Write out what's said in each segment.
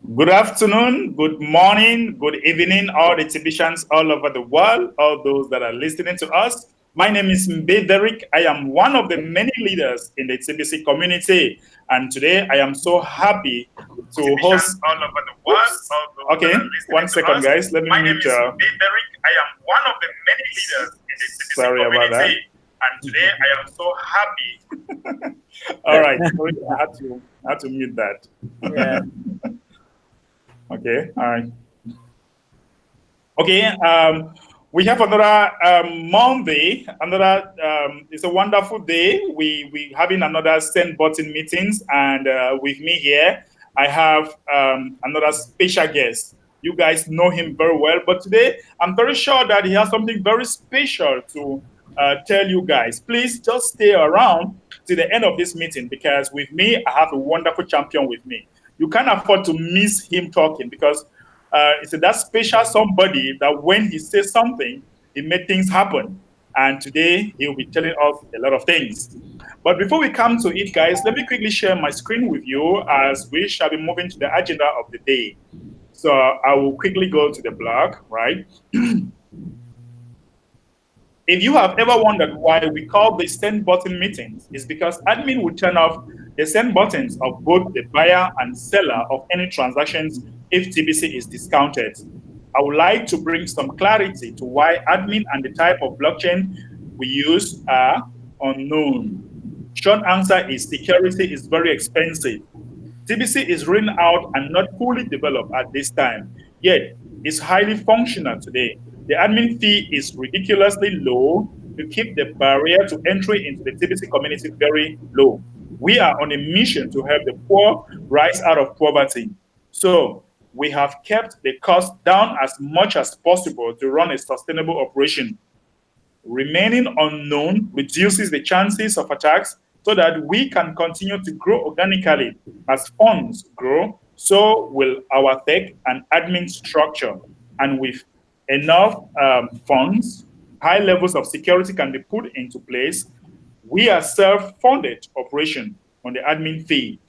Good afternoon, good morning, good evening, all the exhibitions all over the world, all those that are listening to us. My name is Mbederik. I am one of the many leaders in the TBC community. And today I am so happy to host. All over the world, Oops. all those Okay, that are listening one to second, us. guys. Let me My name mute. is Mbederik. I am one of the many leaders in the TBC Sorry about that. community. And today I am so happy. All right, sorry, I had to mute that. Yeah. Okay, all right. Okay, we have another Monday. It's a wonderful day. We having another send button meetings, and with me here, I have another special guest. You guys know him very well, but today I'm very sure that he has something very special to tell you guys. Please just stay around to the end of this meeting because with me, I have a wonderful champion with me. You can't afford to miss him talking because it's that special somebody that when he says something, he made things happen. And today he'll be telling us a lot of things. But before we come to it, guys, let me quickly share my screen with you as we shall be moving to the agenda of the day. So I will quickly go to the blog, right? If you have ever wondered why we call the send button meetings, it's because admin will turn off the send buttons of both the buyer and seller of any transactions if TBC is discounted. I would like to bring some clarity to why admin and the type of blockchain we use are unknown. Short answer is security is very expensive. TBC is written out and not fully developed at this time, yet it's highly functional today. The admin fee is ridiculously low to keep the barrier to entry into the TBC community very low. We are on a mission to help the poor rise out of poverty. So we have kept the cost down as much as possible to run a sustainable operation. Remaining unknown reduces the chances of attacks so that we can continue to grow organically. As funds grow, so will our tech and admin structure. And with enough funds, high levels of security can be put into place. We are self-funded operation on the admin fee.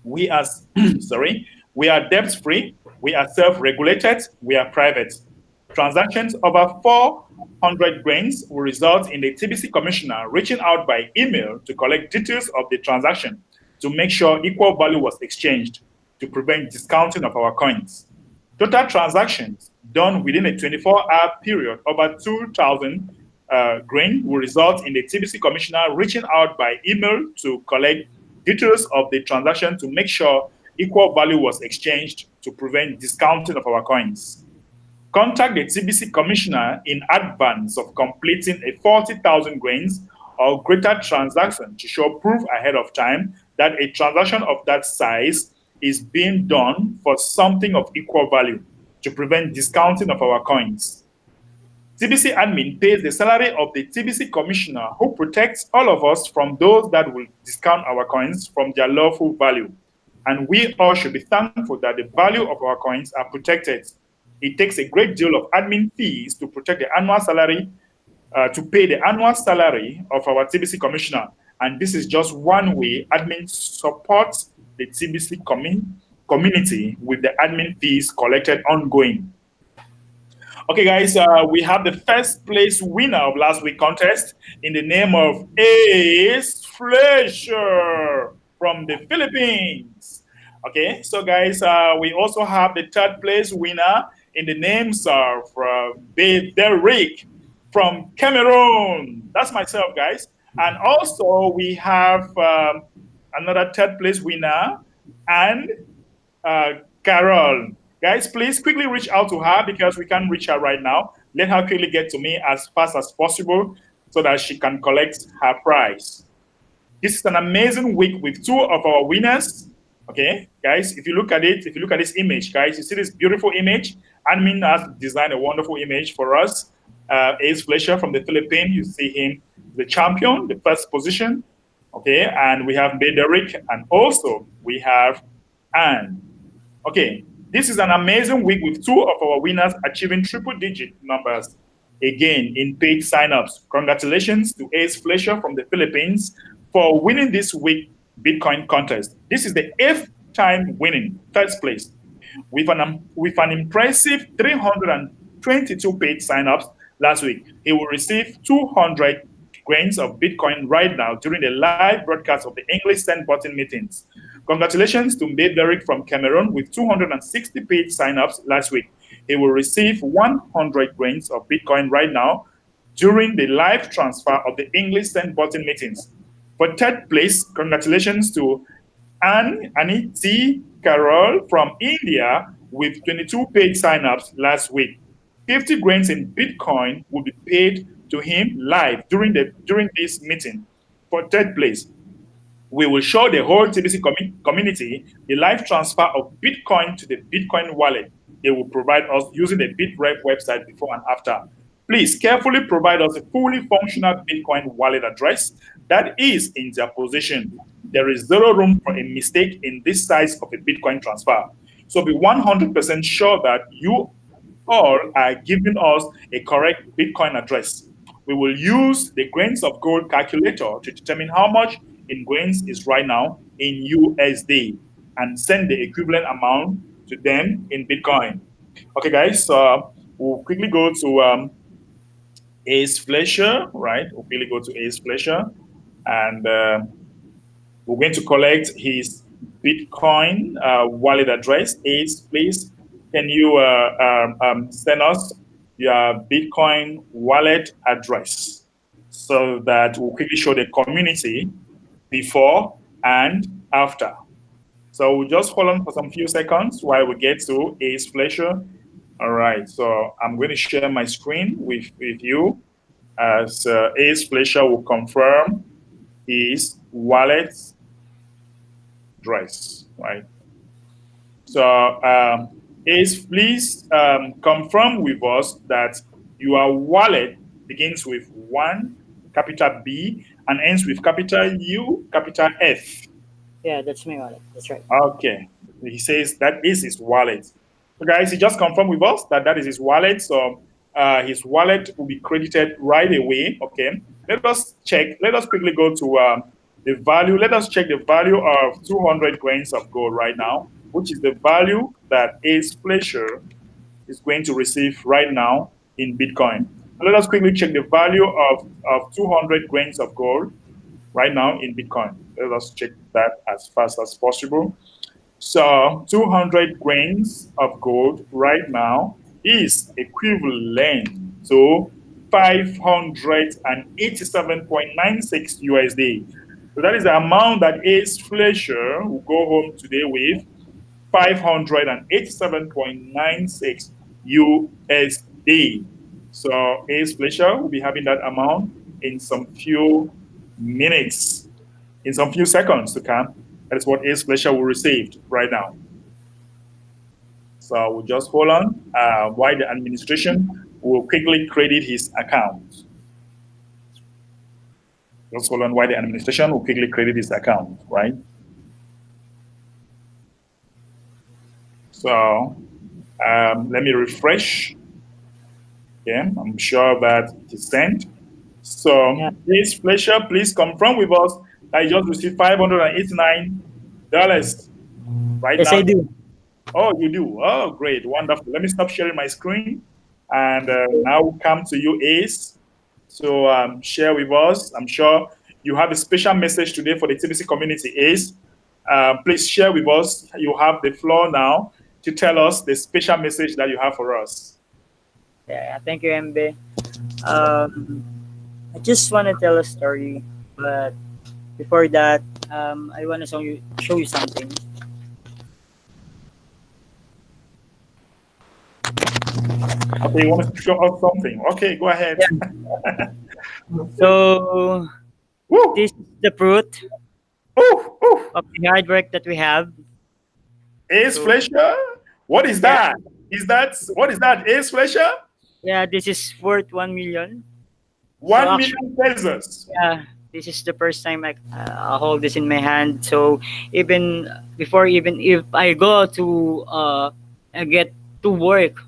We are sorry, we are debt-free, we are self-regulated, we are private. Transactions over 400 grains will result in the TBC commissioner reaching out by email to collect details of the transaction to make sure equal value was exchanged to prevent discounting of our coins. Total transactions done within a 24-hour period over 2,000 grain will result in the TBC commissioner reaching out by email to collect details of the transaction to make sure equal value was exchanged to prevent discounting of our coins. Contact the TBC commissioner in advance of completing a 40,000 grains or greater transaction to show proof ahead of time that a transaction of that size is being done for something of equal value to prevent discounting of our coins. TBC admin pays the salary of the TBC commissioner who protects all of us from those that will discount our coins from their lawful value. And we all should be thankful that the value of our coins are protected. It takes a great deal of admin fees to protect the annual salary, to pay the annual salary of our TBC commissioner. And this is just one way admin supports the TBC community with the admin fees collected ongoing. Okay, guys, we have the first place winner of last week's contest in the name of Ace Fletcher from the Philippines. Okay, so guys, we also have the third place winner in the names of Derek from Cameroon. That's myself, guys. And also we have another third place winner and Carol. Guys, please quickly reach out to her because we can't reach her right now. Let her quickly get to me as fast as possible so that she can collect her prize. This is an amazing week with two of our winners. Okay, guys, if you look at it, if you look at this image, guys, you see this beautiful image. Admin has designed a wonderful image for us. Ace Fletcher from the Philippines, you see him, the champion, the first position. Okay, and we have Bederick, and also we have Anne. Okay, this is an amazing week with two of our winners achieving triple-digit numbers again in paid signups. Congratulations to Ace Fletcher from the Philippines for winning this week Bitcoin contest. This is the 8th time winning first place with an impressive 322 paid signups last week. He will receive 200 grains of Bitcoin right now during the live broadcast of the English Send Button meetings. Congratulations to Mayberry from Cameroon with 260 paid signups last week. He will receive 100 grains of Bitcoin right now during the live transfer of the English Send Button meetings. For third place, congratulations to Aniti Carol from India with 22 paid signups last week. 50 grains in Bitcoin will be paid to him live during this meeting. For third place, we will show the whole TBC community the live transfer of Bitcoin to the Bitcoin wallet they will provide us using the Bitrep website before and after. Please carefully provide us a fully functional Bitcoin wallet address that is in their possession. There is zero room for a mistake in this size of a Bitcoin transfer. So be 100% sure that you all are giving us a correct Bitcoin address. We will use the grains of gold calculator to determine how much in grains is right now in USD and send the equivalent amount to them in Bitcoin. Okay, guys, so we'll quickly go to Ace Fletcher, right? We'll quickly go to Ace Fletcher and we're going to collect his Bitcoin wallet address. Ace, please, can you send us your Bitcoin wallet address so that we'll quickly show the community before and after. So we'll just hold on for some few seconds while we get to Ace Fletcher. All right, so I'm going to share my screen with you as Ace Fletcher will confirm his wallet address, right? So, Ace, please confirm with us that your wallet begins with one, capital B, and ends with capital U, capital F. Yeah, that's my wallet. That's right. Okay. He says that is his wallet. So, guys, he just confirmed with us that that is his wallet. So, his wallet will be credited right away. Okay. Let us check. Let us quickly go to the value. Let us check the value of 200 grains of gold right now, which is the value that Ace Fletcher is going to receive right now in Bitcoin. Let us quickly check the value of 200 grains of gold right now in Bitcoin. Let us check that as fast as possible. So 200 grains of gold right now is equivalent to 587.96 USD. So that is the amount that Ace Fletcher will go home today with, 587.96 USD. So Ace Fletcher will be having that amount in some few minutes, in some few seconds to come. That is what Ace Fletcher will receive right now. So we'll just hold on while the administration will quickly credit his account. Just hold on while the administration will quickly credit his account, right? So let me refresh. Okay, I'm sure that it is sent. So, Yeah. Ace Fletcher, please confirm with us that you just received $589 right Yes, now. I do. Oh, you do? Oh, great. Wonderful. Let me stop sharing my screen. And now we come to you, Ace. So share with us. I'm sure you have a special message today for the TBC community, Ace. Please share with us. You have the floor now to tell us the special message that you have for us. Yeah, thank you, MB. Um, I just want to tell a story, but before that, I want to show you something. Okay, you want to show us something? Okay, go ahead. Yeah. So Woo! this is the fruit Ooh, ooh. of the hard work that we have. Ace So Fletcher? What is yeah, that? What is that? Ace Fletcher? yeah, this is worth 1 million. So 1 million pesos. yeah, this is the first time I hold this in my hand. So even before, even if I go to get to work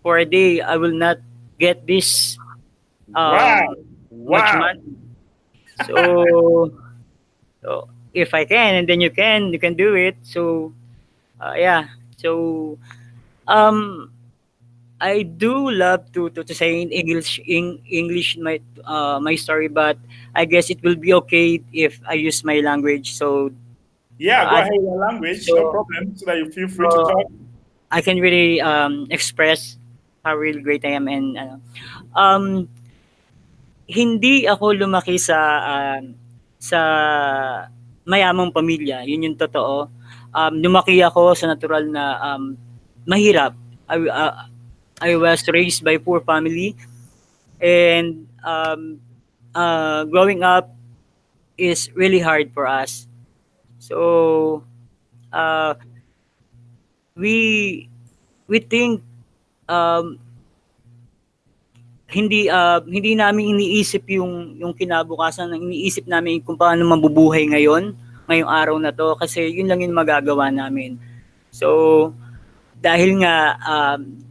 for a day, I will not get this Wow. um much Wow. money. So, so if I can, and then you can do it. So yeah. So um I do love to say in English my story, but I guess it will be okay if I use my language. So Yeah, go I ahead think with your language, no so, problem, so that you feel free to so talk. I can really express how really great I am, and um hindi ako lumaki sa mayamang pamilya, yun yung totoo. Lumaki ako sa natural na mahirap. I was raised by poor family, and growing up is really hard for us. So uh, we we think um, hindi namin iniisip yung kinabukasan, iniisip namin kung paano mabubuhay ngayong araw na 'to, kasi yun lang yung magagawa namin. So, dahil nga,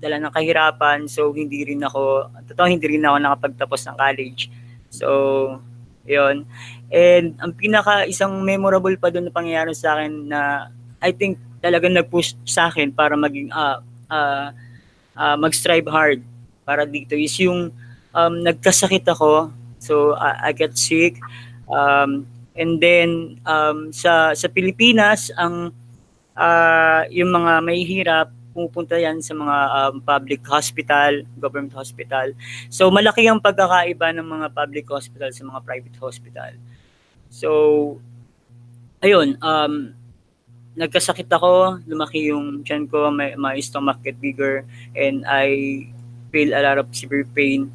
dala ng kahirapan, so hindi rin ako nakapagtapos ng college. So, yun. And ang isang memorable pa dun na pangyayari sa akin na I think talagang nag-push sa akin para ah, mag-strive hard para dito is yung nagkasakit ako. So I get sick. And then sa Pilipinas yung mga mahihirap pumupunta yan sa mga public hospital, government hospital. So malaki ang pagkakaiba ng mga public hospital sa mga private hospital. So ayun, nagkasakit ako, lumaki yung tiyan ko, my stomach get bigger, and I feel a lot of severe pain.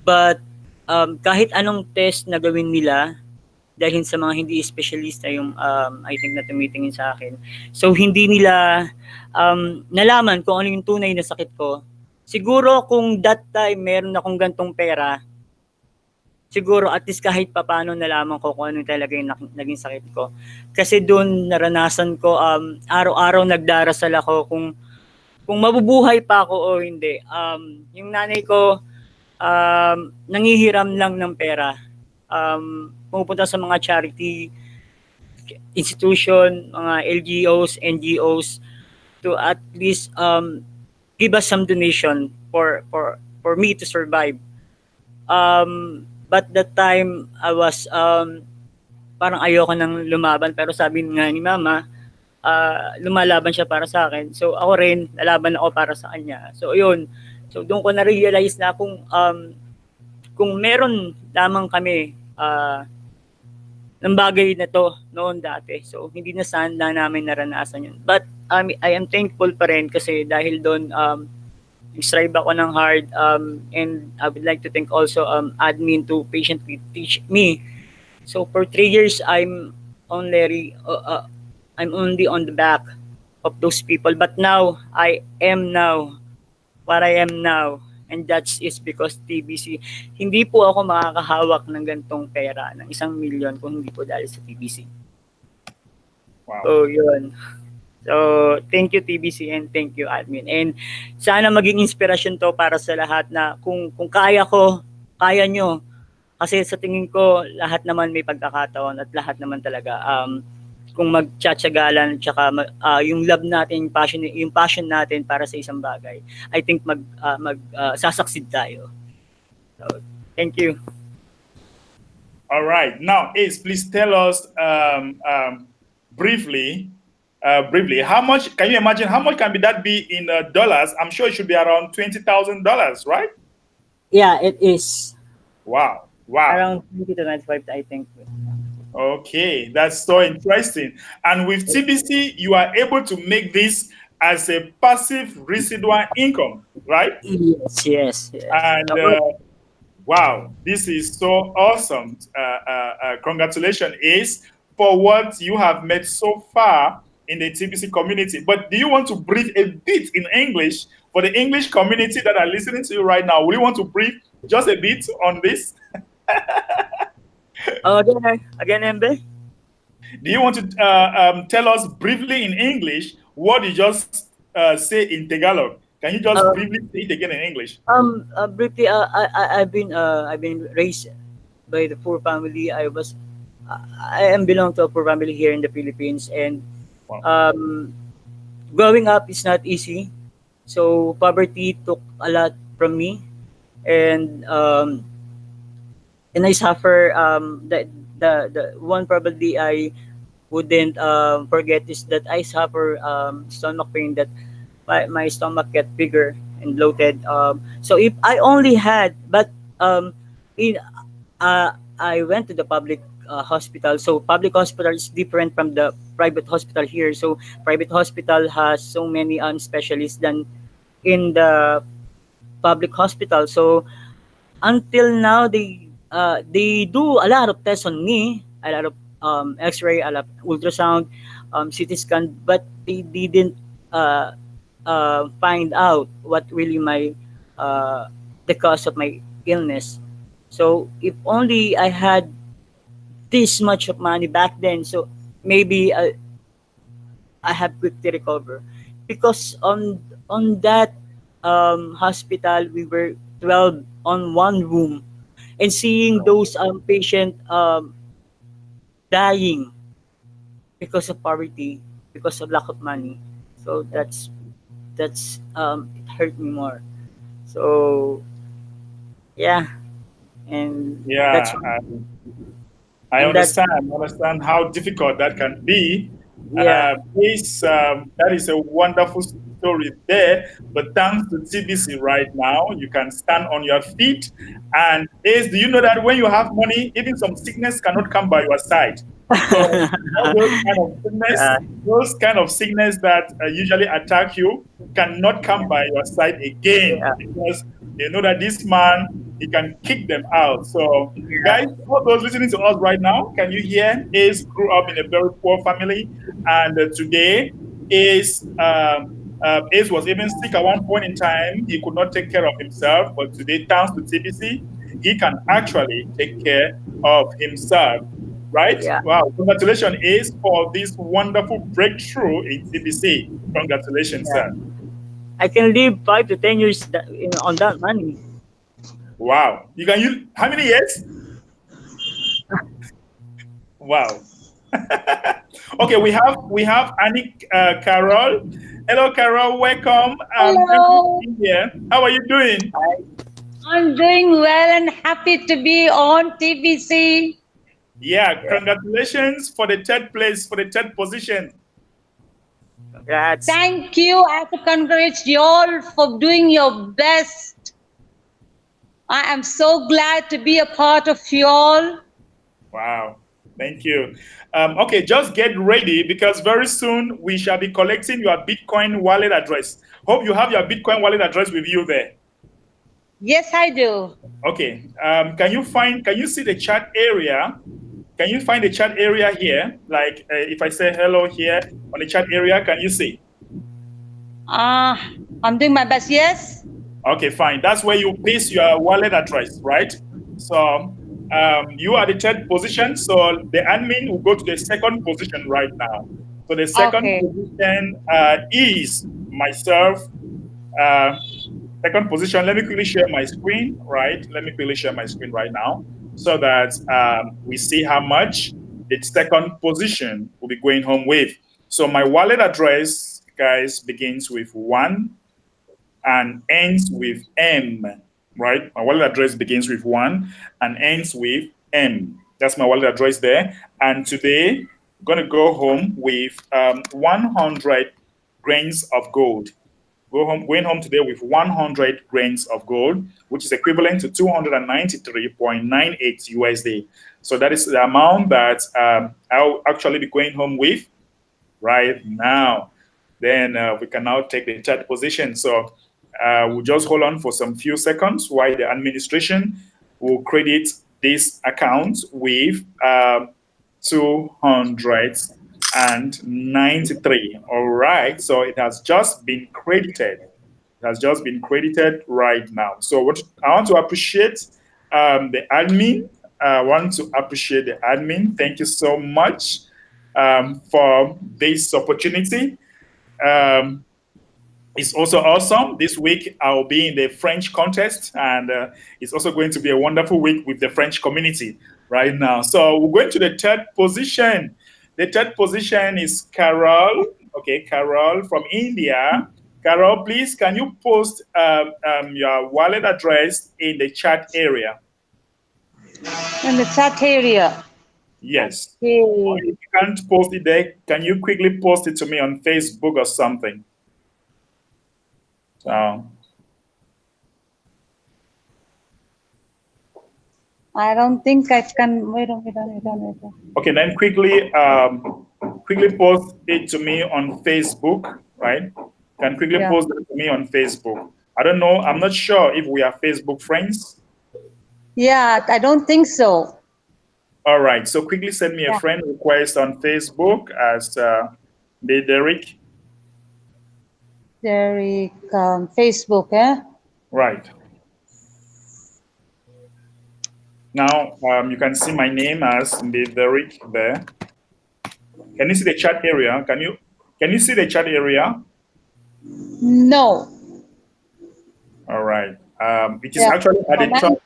But kahit anong test na gawin nila, dahil sa mga hindi specialista yung I think na tumitingin sa akin. So hindi nila nalaman kung ano yung tunay na sakit ko. Siguro kung that time meron akong gantong pera, siguro at least kahit papaano nalaman ko kung ano talaga yung naging sakit ko. Kasi doon naranasan ko, araw-araw nagdarasal ako kung mabubuhay pa ako o hindi. Yung nanay ko, nangihiram lang ng pera. Pumupunta sa mga charity institution, mga LGOs, NGOs, to at least give us some donation for me to survive. But that time I was parang ayoko nang lumaban, pero sabi nga ni mama, lumalaban siya para sa akin. So ako rin, lalaban ako para sa kanya. So yun. So doon ko na-realize na kung meron lamang kami ng bagay na to noon dati. So hindi na sana namin naranasan yun. But I am thankful pa rin kasi dahil doon strive ako ng hard, and I would like to thank also admin to patiently teach me. So for 3 years I'm only on the back of those people, but now I am now what I am now, and that is because TBC. Hindi po ako makakahawak ng gantong pera ng 1 milyon kung hindi po dahil sa TBC. Wow. So yun. So, thank you TBC and thank you admin. And sana maging inspirasyon to para sa lahat na kung kaya ko, kaya nyo. Kasi sa tingin ko, lahat naman may pagkakataon at lahat naman talaga kung magtsatsagalan tsaka yung love natin, yung passion natin para sa isang bagay, I think sasucceed tayo. So, thank you. All right. Now, Ace, please tell us briefly, how much can you imagine? How much can that be in dollars? I'm sure it should be around $20,000, right? Yeah, it is. Wow. Wow. Around 20 to 95, I think. Okay, that's so interesting. And with TBC, you are able to make this as a passive residual income, right? Yes. And wow, this is so awesome. Congratulations, Ace, for what you have made so far in the TBC community. But do you want to brief a bit in English for the English community that are listening to you right now? Will you want to brief just a bit on this? Again, Embe? Do you want to tell us briefly in English what you just say in Tagalog? Can you just briefly say it again in English? Briefly, I've been raised by the poor family. I am belong to a poor family here in the Philippines, and Wow. um, growing up is not easy. So poverty took a lot from me, and I suffer. The one probably I wouldn't forget is that I suffer stomach pain, that my stomach get bigger and bloated. So if I only had, but in I went to the public hospital. So public hospital is different from the private hospital here. So private hospital has so many specialists than in the public hospital. So until now they do a lot of tests on me, a lot of X-ray, a lot of ultrasound, CT scan, but they didn't uh, find out what really my the cause of my illness. So if only I had this much of money back then, so maybe I have quickly recover, because on that hospital we were 12 on one room, and seeing those patient dying because of poverty, because of lack of money. So that's it hurt me more. So yeah, and that's Yeah, I and that's understand. I understand how difficult that can be. yeah. That is a wonderful story there. But thanks to TBC right now, you can stand on your feet. And Ace, do you know that when you have money, even some sickness cannot come by your side? So all those kind of sickness that usually attack you cannot come by your side again, Yeah, because they know that this man, he can kick them out. So yeah, guys, all those listening to us right now, can you hear? Ace grew up in a very poor family, and today Ace was even sick at one point in time. He could not take care of himself, but today, thanks to TBC, he can actually take care of himself. Right? yeah, Wow! Congratulations, Ace, for this wonderful breakthrough in TBC. Congratulations, yeah. sir. I can live 5 to 10 years on that money. Wow! You can use how many years? Wow. Okay, we have Anik Carol. Hello, Carol. Welcome. Thank you for Hello, being here. How are you doing? I'm doing well and happy to be on TBC. Yeah, congratulations for the third place, for the third position. Congrats. Thank you. I have to congratulate you all for doing your best. I am so glad to be a part of you all. Wow. Thank you. Okay, just get ready because very soon we shall be collecting your Bitcoin wallet address. Hope you have your Bitcoin wallet address with you there. Yes, I do. Okay. Can you see the chat area? Can you find the chat area here? Like if I say hello here on the chat area, can you see? Uh, I'm doing my best. Yes. Okay, fine. That's where you paste your wallet address, right? So you are the third position. So the admin will go to the second position right now. So the second Okay. position is myself. Uh, Second position. Let me quickly share my screen, right? Let me quickly share my screen right now so that we see how much the second position will be going home with. So my wallet address, guys, begins with 1 and ends with M, right? My wallet address begins with 1 and ends with M. That's my wallet address there. And today, I'm going to go home with 100 grains of gold. Going home today with 100 grains of gold, which is equivalent to 293.98 USD. So that is the amount that I'll actually be going home with right now. Then we can now take the third position. So we'll just hold on for some few seconds while the administration will credit this account with 293. All right. So it has just been credited. It has just been credited right now. So what I want to appreciate the admin. I want to appreciate the admin. Thank you so much for this opportunity. Um, it's also awesome. This week I'll be in the French contest, and it's also going to be a wonderful week with the French community. right now. So we're going to the third position. The third position is Carol. Okay, Carol from India. Carol, please, can you post your wallet address in the chat area? In the chat area. Yes. Okay. Or if you can't post it there, can you quickly post it to me on Facebook or something? So, I don't think I can. Wait on. okay, then quickly post it to me on Facebook, right? Can quickly Yeah. post it to me on Facebook. I don't know. I'm not sure if we are Facebook friends. Yeah, I don't think so. All right. So quickly send me a Yeah. friend request on Facebook as Derek. Derek, Facebook, eh? Right. Now you can see my name as Derek there. Can you see the chat area? Can you see the chat area? No. All right. It is Yeah. actually at the top.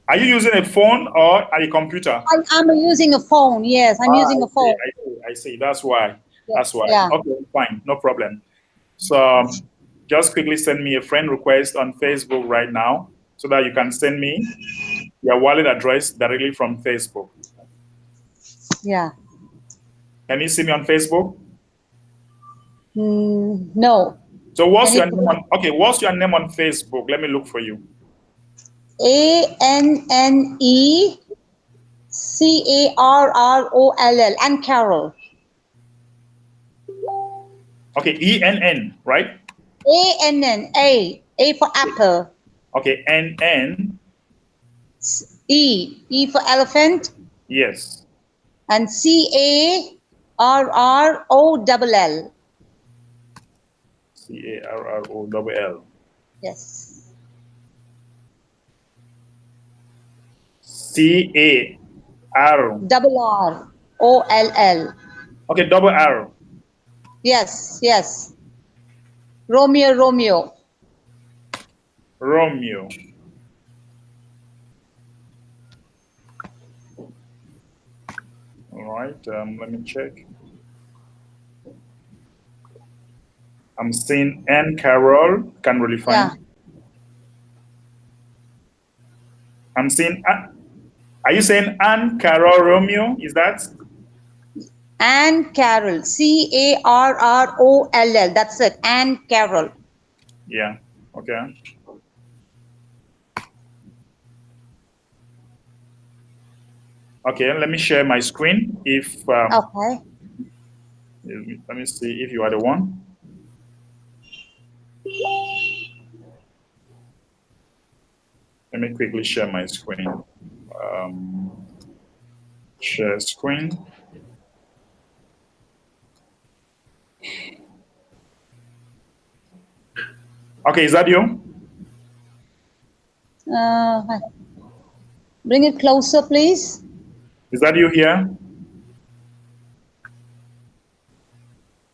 Are you using a phone or a computer? I'm using a phone. Yes, I'm using I a see. phone. I see. That's why. That's why. Yeah. Okay, fine. No problem. So just quickly send me a friend request on Facebook right now so that you can send me your wallet address directly from Facebook. Yeah. Can you see me on Facebook? No. So what's Can your you name on? Okay, what's your name on Facebook? Let me look for you. ANNECARROLL and Carol. Okay, ENN, right? A for apple. Okay, NN. E for elephant, Yes. and CARROLL. CARROLL. Yes. CAR. Double ROLL. Okay, double R. Yes. Romeo. Romeo. All right, let me check. I'm seeing Anne Carroll. Can't really Yeah. find. I'm seeing. Are you saying Anne Carroll Romeo? Is that? And Carol. CARROLL. That's it. And Carol. Yeah. Okay. Okay. Let me share my screen. If Okay. let me see if you are the one. Let me quickly share my screen. Share screen. Okay, is that you? Bring it closer, please. Is that you here?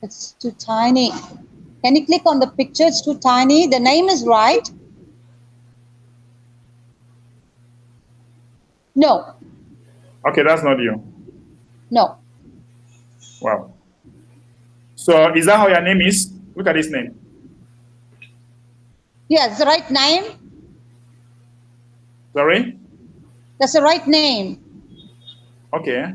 It's too tiny. Can you click on the picture? It's too tiny. The name is right. No. Okay, that's not you. No. Wow. So is that how your name is? Look at his name. Yeah, it's the right name. Sorry? That's the right name. Okay.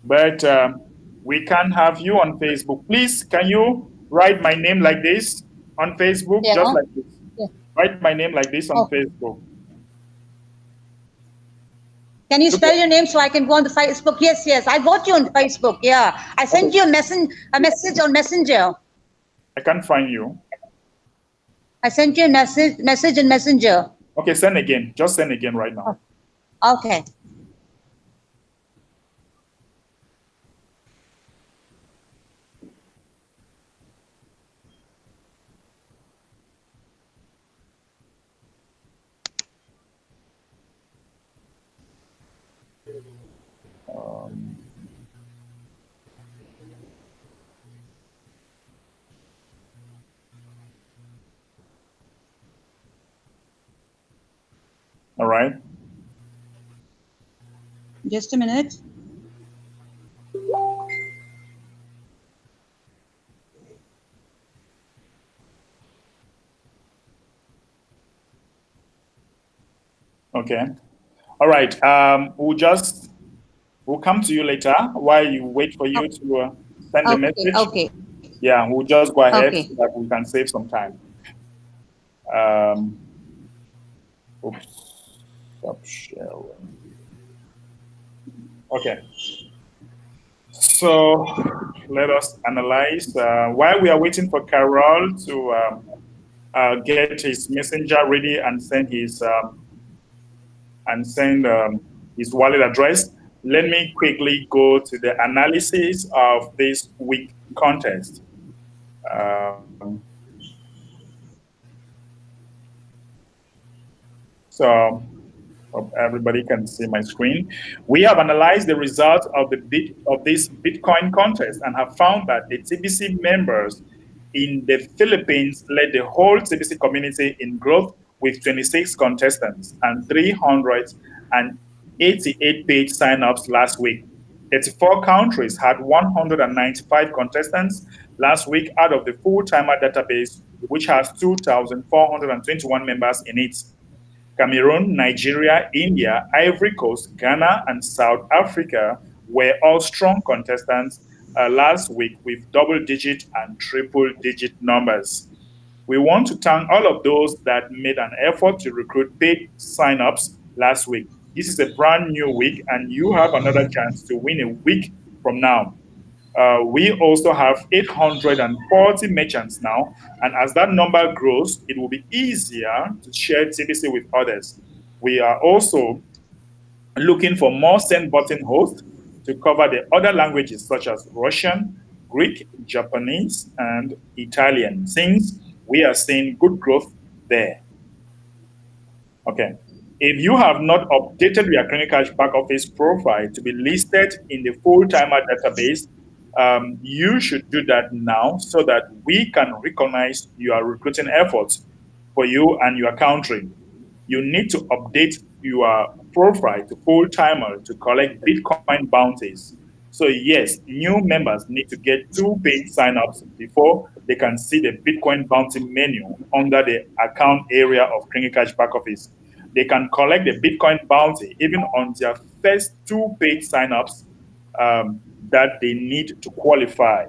But we can't have you on Facebook. Please, can you write my name like this on Facebook? Yeah. Just like this. Yeah. Write my name like this on Oh. Facebook. Can you spell your name so I can go on the Facebook? Yes. I got you on Facebook. Yeah. I sent you a message on Messenger. I can't find you. I sent you a message in Messenger. Okay, send again. Just send again right now. Okay. All right. Just a minute. Okay. All right. We'll come to you later while you wait for you to send the Okay, message. okay, Yeah, we'll just go ahead okay. so that we can save some time. Um, oops, stop sharing. Okay. So let us analyze. While we are waiting for Carol to get his messenger ready and send his wallet address, let me quickly go to the analysis of this week contest. Um, so hope everybody can see my screen. We have analyzed the results of this Bitcoin contest and have found that the TBC members in the Philippines led the whole TBC community in growth with 26 contestants and 388 paid signups last week. 34 countries had 195 contestants last week out of the full-timer database, which has 2,421 members in it. Cameroon, Nigeria, India, Ivory Coast, Ghana, and South Africa were all strong contestants last week with double digit and triple digit numbers. We want to thank all of those that made an effort to recruit paid signups last week. This is a brand new week, and you have another chance to win a week from now. We also have 840 merchants now, and as that number grows, it will be easier to share TBC with others. We are also looking for more send button hosts to cover the other languages such as Russian, Greek, Japanese, and Italian, since we are seeing good growth there. Okay. If you have not updated your Clinicash back office profile to be listed in the full timer database, you should do that now so that we can recognize your recruiting efforts for you and your country. You need to update your profile to full timer to collect Bitcoin bounties. So, yes, new members need to get two paid signups before they can see the Bitcoin bounty menu under the account area of Clinicash back office. They can collect the Bitcoin bounty even on their first two paid signups that they need to qualify,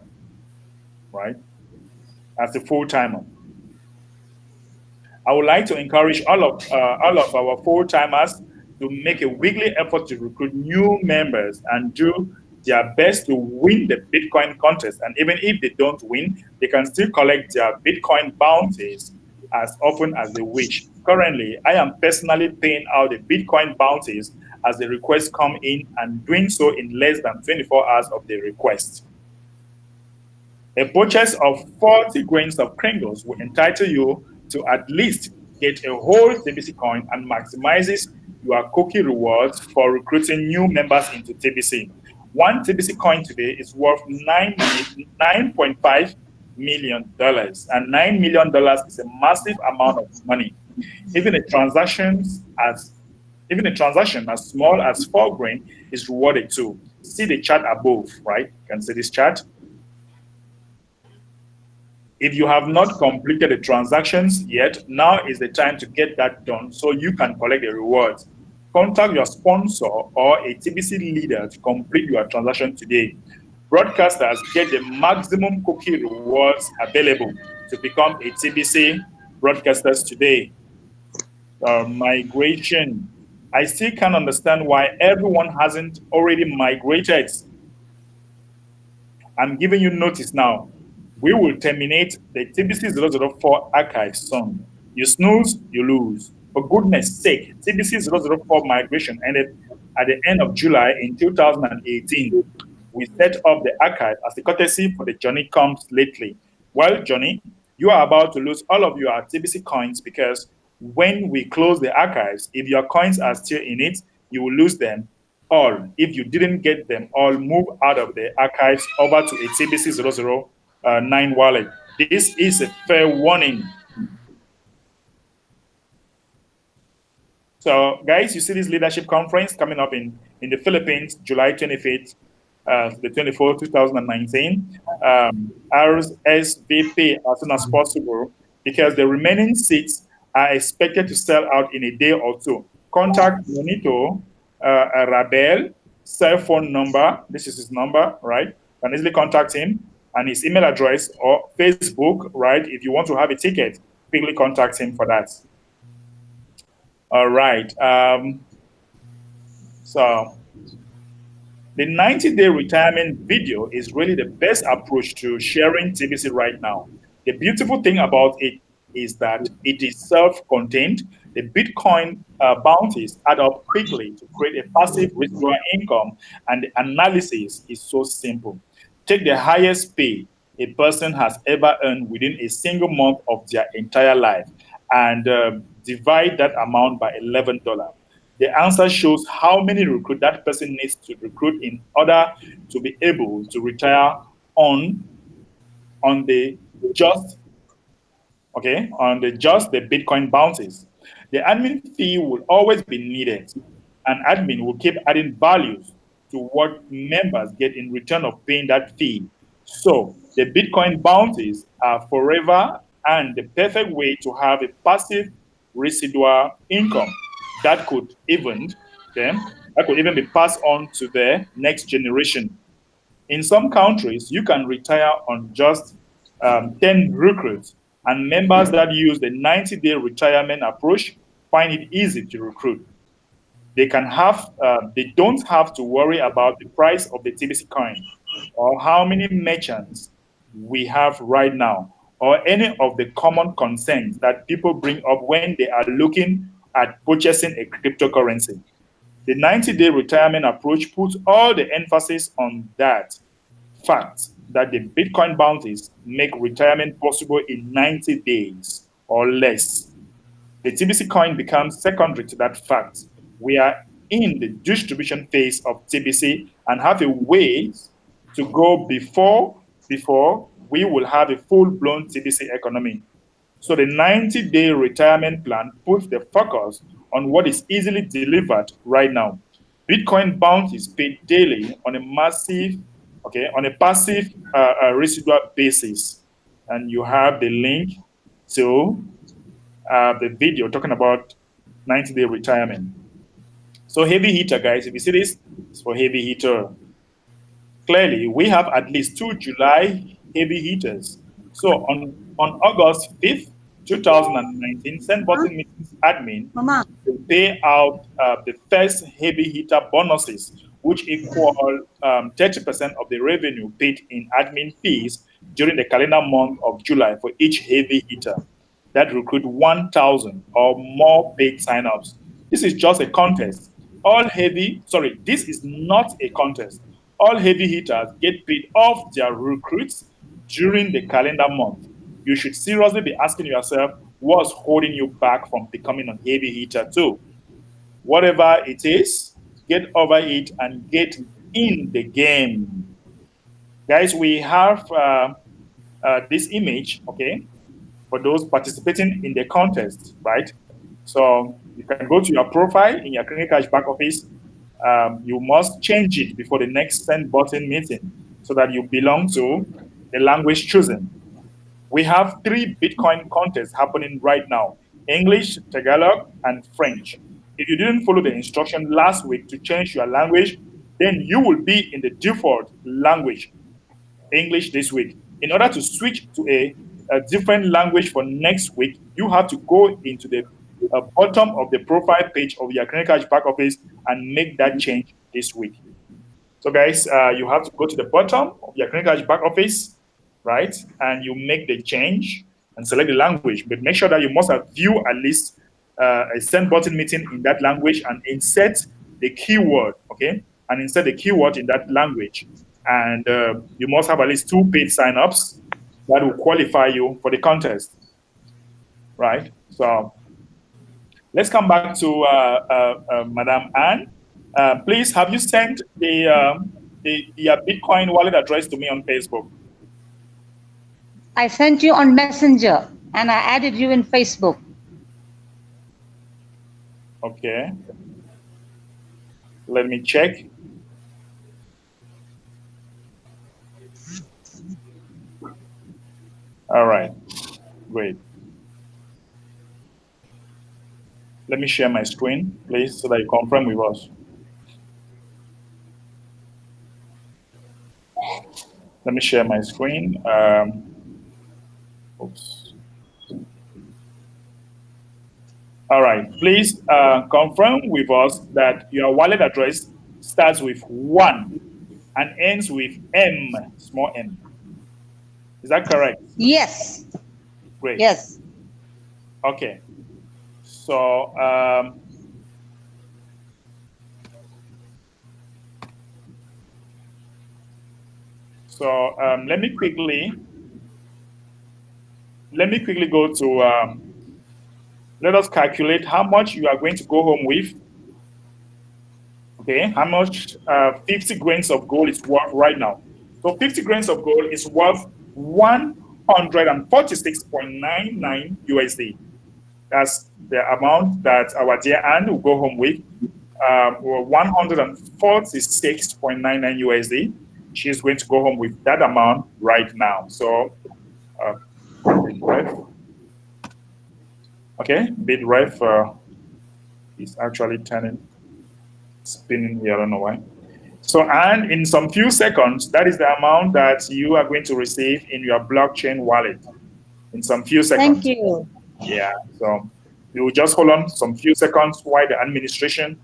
right, as a full timer. I would like to encourage all of our full timers to make a weekly effort to recruit new members and do their best to win the Bitcoin contest. And even if they don't win, they can still collect their Bitcoin bounties as often as they wish. Currently, I am personally paying out the Bitcoin bounties as the requests come in and doing so in less than 24 hours of the request. A purchase of 40 grains of Kringles will entitle you to at least get a whole TBC coin and maximizes your cookie rewards for recruiting new members into TBC. One TBC coin today is worth $9.5 million, and $9 million is a massive amount of money. Even a transactions as Even a transaction as small as 4 grain is rewarded too. See the chart above, right? You can see this chart. If you have not completed the transactions yet, now is the time to get that done so you can collect the rewards. Contact your sponsor or a TBC leader to complete your transaction today. Broadcasters get the maximum cookie rewards available to become a TBC broadcasters today. Migration. I still can't understand why everyone hasn't already migrated. I'm giving you notice now. We will terminate the TBC 004 archive soon. You snooze, you lose. For goodness sake, TBC 004 migration ended at the end of July in 2018. We set up the archive as a courtesy for the Johnny comes lately. Well, Johnny, you are about to lose all of your TBC coins because when we close the archives, if your coins are still in it, you will lose them all. If you didn't get them all, move out of the archives over to a TBC 009 wallet. This is a fair warning. So, guys, you see this leadership conference coming up in the Philippines, July 25th to the 24th, 2019. RSVP as soon as possible because the remaining seats are expected to sell out in a day or two. Contact Monito Rabel, cell phone number. This is his number, right? You can easily contact him and his email address or Facebook, right? If you want to have a ticket, quickly contact him for that. All right. So the 90-day retirement video is really the best approach to sharing TBC right now. The beautiful thing about it is that it is self-contained. The Bitcoin bounties add up quickly to create a passive residual income, and the analysis is so simple. Take the highest pay a person has ever earned within a single month of their entire life and divide that amount by $11. The answer shows how many recruit that person needs to recruit in order to be able to retire on on the just the Bitcoin bounties. The admin fee will always be needed, and admin will keep adding values to what members get in return of paying that fee. So the Bitcoin bounties are forever and the perfect way to have a passive residual income that could even that could even be passed on to the next generation. In some countries, you can retire on just 10 recruits, and members that use the 90-day retirement approach find it easy to recruit. They don't have to worry about the price of the TBC coin or how many merchants we have right now or any of the common concerns that people bring up when they are looking at purchasing a cryptocurrency. The 90-day retirement approach puts all the emphasis on that fact that the Bitcoin bounties make retirement possible in 90 days or less. The TBC coin becomes secondary to that fact. We are in the distribution phase of TBC and have a ways to go before we will have a full-blown TBC economy. So the 90-day retirement plan puts the focus on what is easily delivered right now. Bitcoin bounties paid daily on a passive residual basis. And you have the link to the video talking about 90-day retirement. So heavy hitter, guys, if you see this, it's for heavy hitter. Clearly, we have at least 2 July heavy hitters. So on August 5th, 2019, Send Button Meetings admin Mama. will pay out the first heavy hitter bonuses, which equal 30% of the revenue paid in admin fees during the calendar month of July for each heavy hitter that recruit 1,000 or more paid signups. This is just a contest. This is not a contest. All heavy hitters get paid off their recruits during the calendar month. You should seriously be asking yourself what's holding you back from becoming a heavy hitter too. Whatever it is, get over it and get in the game. Guys, we have this image, okay, for those participating in the contest, right? So you can go to your profile in your Clinic Cash back office. You must change it before the next send button meeting so that you belong to the language chosen. We have 3 Bitcoin contests happening right now: English, Tagalog, and French. If you didn't follow the instruction last week to change your language, then you will be in the default language, English, this week. In order to switch to a different language for next week, you have to go into the bottom of the profile page of your Clinic Cash back office and make that change this week. So, guys, you have to go to the bottom of your Clinic Cash back office, right? And you make the change and select the language. But make sure that you must have viewed at least a send button meeting in that language and insert the keyword, okay? And insert the keyword in that language. And you must have at least 2 paid signups that will qualify you for the contest, right? So let's come back to Madame Anne. Please, have you sent the Bitcoin wallet address to me on Facebook? I sent you on Messenger and I added you in Facebook. Okay. Let me check. All right. Great. Let me share my screen, please, so that you confirm with us. Let me share my screen. Oops. All right. Please confirm with us that your wallet address starts with 1 and ends with M, small m. Is that correct? Yes. Great. Yes. Okay. So, let me quickly go to let us calculate how much you are going to go home with. Okay, how much 50 grains of gold is worth right now. So 50 grains of gold is worth 146.99 USD. That's the amount that our dear Anne will go home with. 146.99 USD. She's going to go home with that amount right now. So, okay, bid ref is actually spinning here. I don't know why. So, and in some few seconds, that is the amount that you are going to receive in your blockchain wallet. In some few Thank seconds. you. Yeah. So you will just hold on some few seconds while the administration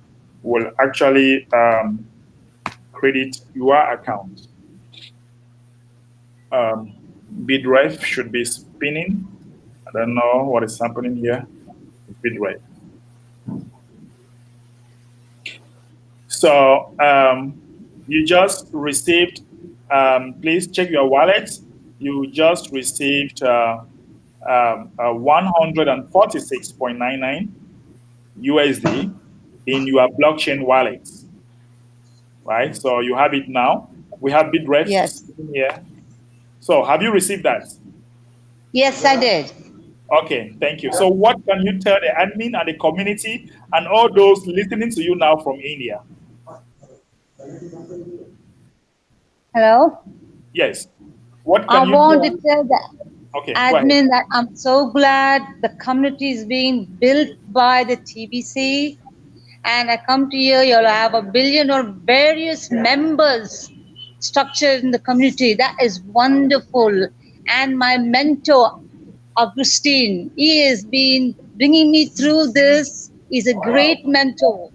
will actually credit your account. Bidref should be spinning. I don't know what is happening here. Bidref. So you just received. Please check your wallet. You just received 146.99 USD in your blockchain wallet. Right? So you have it now. We have Bitref Yes. here. So have you received that? Yes, I did. Okay, thank you. So what can you tell the admin and the community and all those listening to you now from India? Hello. Yes. What I can you want to tell? tell the Okay, go ahead. admin that I'm so glad the community is being built by the TBC. And I come to you, you'll have a billion or various members structured in the community. That is wonderful. And my mentor, Augustine, he has been bringing me through this. He's a great mentor.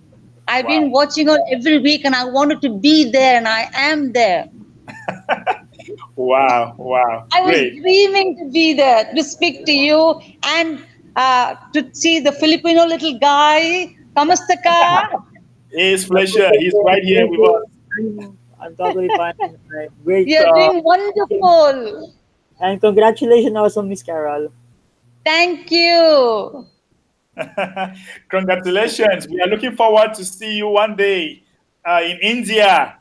I've been Wow. watching on every week and I wanted to be there and I am there. Wow, wow. I was Great. dreaming to be there, to speak to you and to see the Filipino little guy. Kamusta ka? He's Fletcher. He's right here with us. I'm totally fine. Great. You're doing wonderful. And congratulations also, Miss Carol. Thank you. Congratulations. We are looking forward to see you one day in India.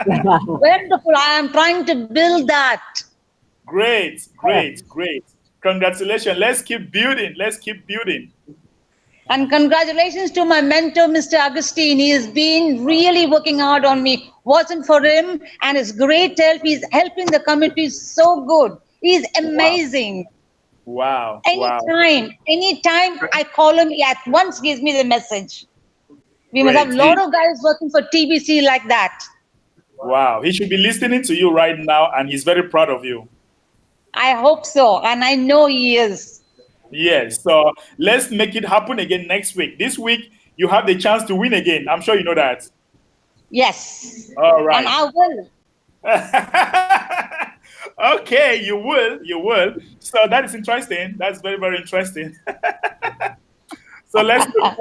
Wonderful. I am trying to build that. Great, great, great. Congratulations. Let's keep building. Let's keep building. And congratulations to my mentor, Mr. Augustine. He has been really working hard on me. Wasn't for him and his great help. He's helping the community so good. He's Wow. amazing. Wow. Wow. Anytime I call him, he at once gives me the message. We must have Great. a lot of guys working for TBC like that. Wow. He should be listening to you right now and he's very proud of you. I hope so. And I know he is. Yes. So let's make it happen again next week. This week, you have the chance to win again. I'm sure you know that. Yes. All And right. I will. Okay, you will. You will. So that is interesting. That's very, very interesting. So let's look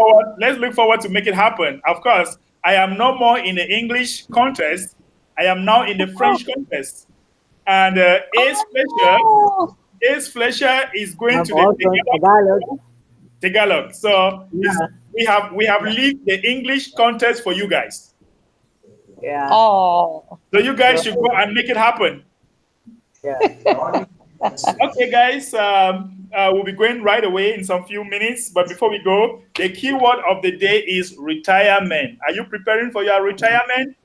forward to make it happen. Of course, I am no more in the English contest. I am now in the French contest. And Oh, Ace Fletcher is going I'm to the also in Tagalog. Tagalog. So Yeah. we have leave the English contest for you guys. Yeah. oh. So you guys should go and make it happen. Yeah. Okay, guys. we'll be going right away in some few minutes. But before we go, the keyword of the day is retirement. Are you preparing for your retirement?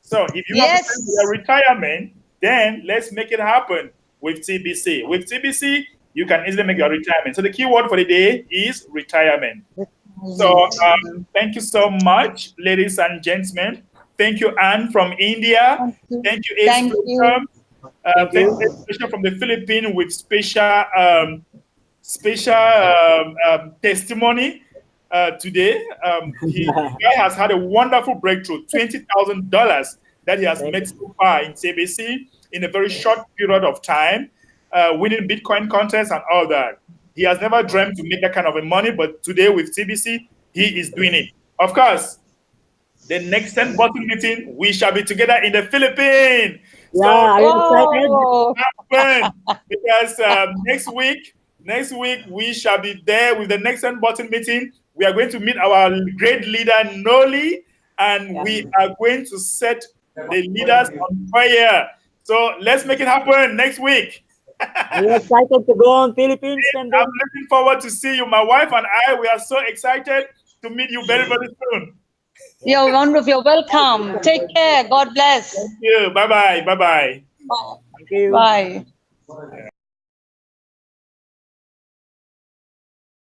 So if you are preparing for your Yes. retirement, then let's make it happen with TBC. With TBC, you can easily make your retirement. So the keyword for the day is retirement. So thank you so much, ladies and gentlemen. Thank you, Anne from India. Thank you. Thank you, Ace Thank Flipper. you. Thank Thank you. you, Ace from the Philippines with special testimony today. The guy has had a wonderful breakthrough, $20,000 that he has Thank made you. so far in CBC in a very short period of time, winning Bitcoin contests and all that. He has never dreamed to make that kind of a money, but today with CBC, he is doing it. Of course, the next 10 button meeting, we shall be together in the Philippines. Yeah, So are you excited? Oh, happen because next week we shall be there with the next 10 button meeting. We are going to meet our great leader Noli, and Yeah. we are going to set the leaders on fire. So let's make it happen next week. Are you excited to go on Philippines, I'm Kendall? looking forward to see you. My wife and I, we are so excited to meet you very, very soon. you're wonderful. You're welcome. Take care. God bless. Thank you. Bye bye. Bye bye. Thank you. Bye.